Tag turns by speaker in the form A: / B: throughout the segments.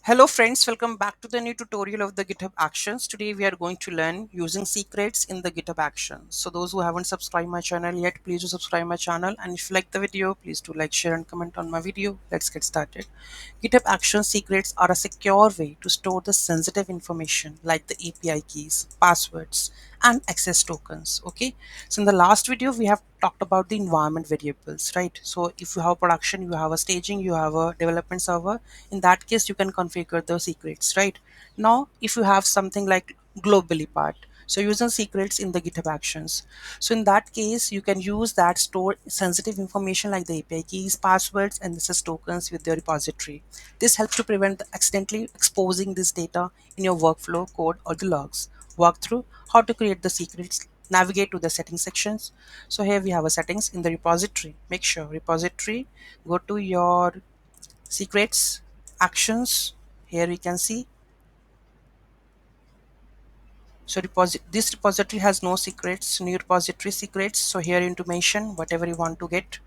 A: Hello friends, welcome back to the new tutorial of the GitHub Actions. Today we are going to learn using secrets in the GitHub Actions. So those who haven't subscribed my channel yet, please do subscribe my channel, and if you like the video, please do like, share and comment on my video. Let's get started. GitHub Actions secrets are a secure way to store the sensitive information like the API keys, passwords, and access tokens. Okay, so in the last video we have talked about the environment variables, right? So if you have production, you have a staging, you have a development server. In that case you can configure the secrets. Right now, if you have something like globally part, so using secrets in the GitHub Actions, so in that case you can use that store sensitive information like the API keys, passwords, and access tokens with your repository. This helps to prevent accidentally exposing this data in your workflow code or the logs. Walk through how to create the secrets. Navigate to the settings sections. So here we have a settings in the repository. Make sure repository, go to your secrets actions. Here we can see, so this repository has no secrets, new repository secrets. So here you need to mention whatever you want to get.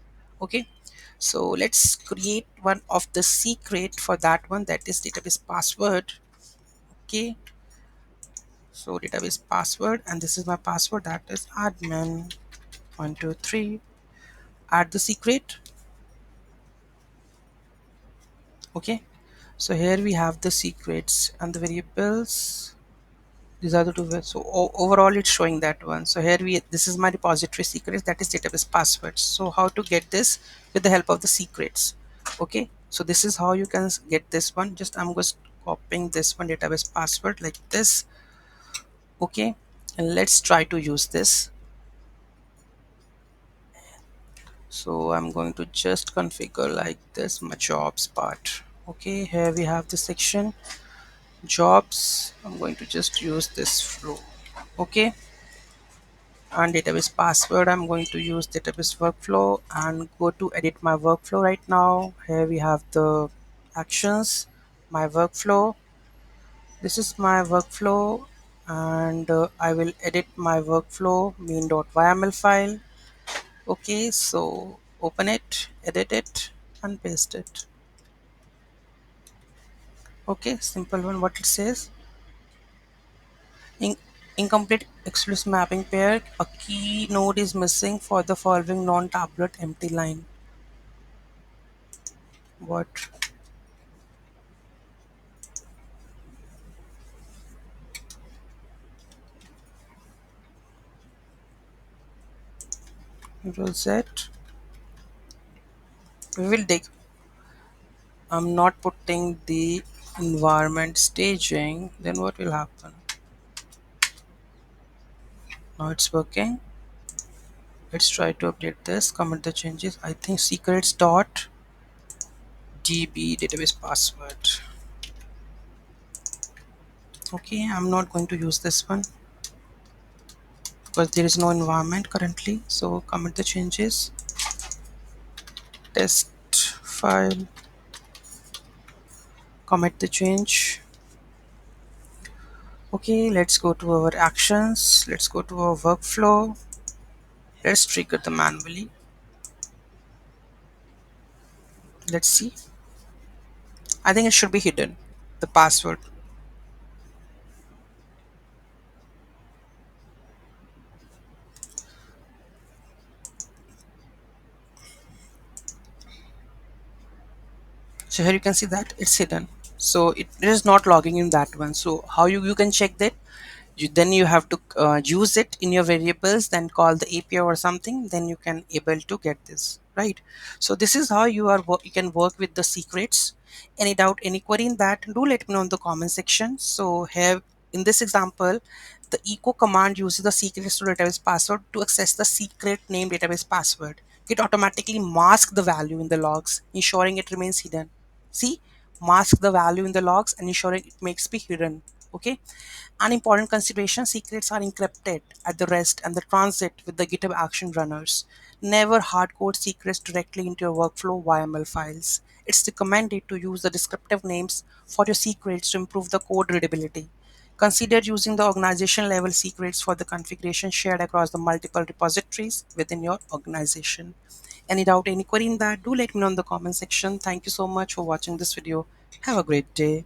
A: Okay, so let's create one of the secret for that one, that is database password. Okay, so database password, and this is my password, that is admin 123. Add the secret. Okay, so here we have the secrets and the variables. These are the two ways. So overall it's showing that one. So here this is my repository secrets, that is database passwords. So how to get this? With the help of the secrets. Okay, so this is how you can get this one. Just I'm just copying this one, database password, like this. Okay, and let's try to use this. So I'm going to just configure like this my jobs part. Okay, here we have the section jobs. I'm going to just use this flow. Okay, and database password, I'm going to use database workflow and go to edit my workflow. Right now here we have the actions, my workflow. This is my workflow, and I will edit my workflow main.yml file. Okay, so open it, edit it, and paste it. Okay, simple one. What it says: In incomplete exclusive mapping pair, a key node is missing for the following non-tablet empty line. What control Z? We will dig. I'm not putting the environment staging, then what will happen? Now it's working. Let's try to update this, commit the changes. I think secrets dot db database password. Okay, I'm not going to use this one because there is no environment currently. So commit the changes, test file, commit the change. Okay, let's go to our actions. Let's go to our workflow. Let's trigger the manually. Let's see. I think it should be hidden, the password. So here you can see that it's hidden. So it is not logging in that one. So how you can check that? Then you have to use it in your variables, then call the API or something, then you can able to get this, right? So this is how you can work with the secrets. Any doubt, any query in that, do let me know in the comment section. So here in this example, the echo command uses the secrets to database password to access the secret name database password. It automatically masks the value in the logs, ensuring it remains hidden. See, mask the value in the logs and ensuring it makes be hidden. Okay, an important consideration: secrets are encrypted at the rest and the transit with the GitHub action runners. Never hardcode secrets directly into your workflow YML files. It's recommended to use the descriptive names for your secrets to improve the code readability. Consider using the organization level secrets for the configuration shared across the multiple repositories within your organization. Any doubt, any query in that, do let me know in the comment section. Thank you so much for watching this video. Have a great day.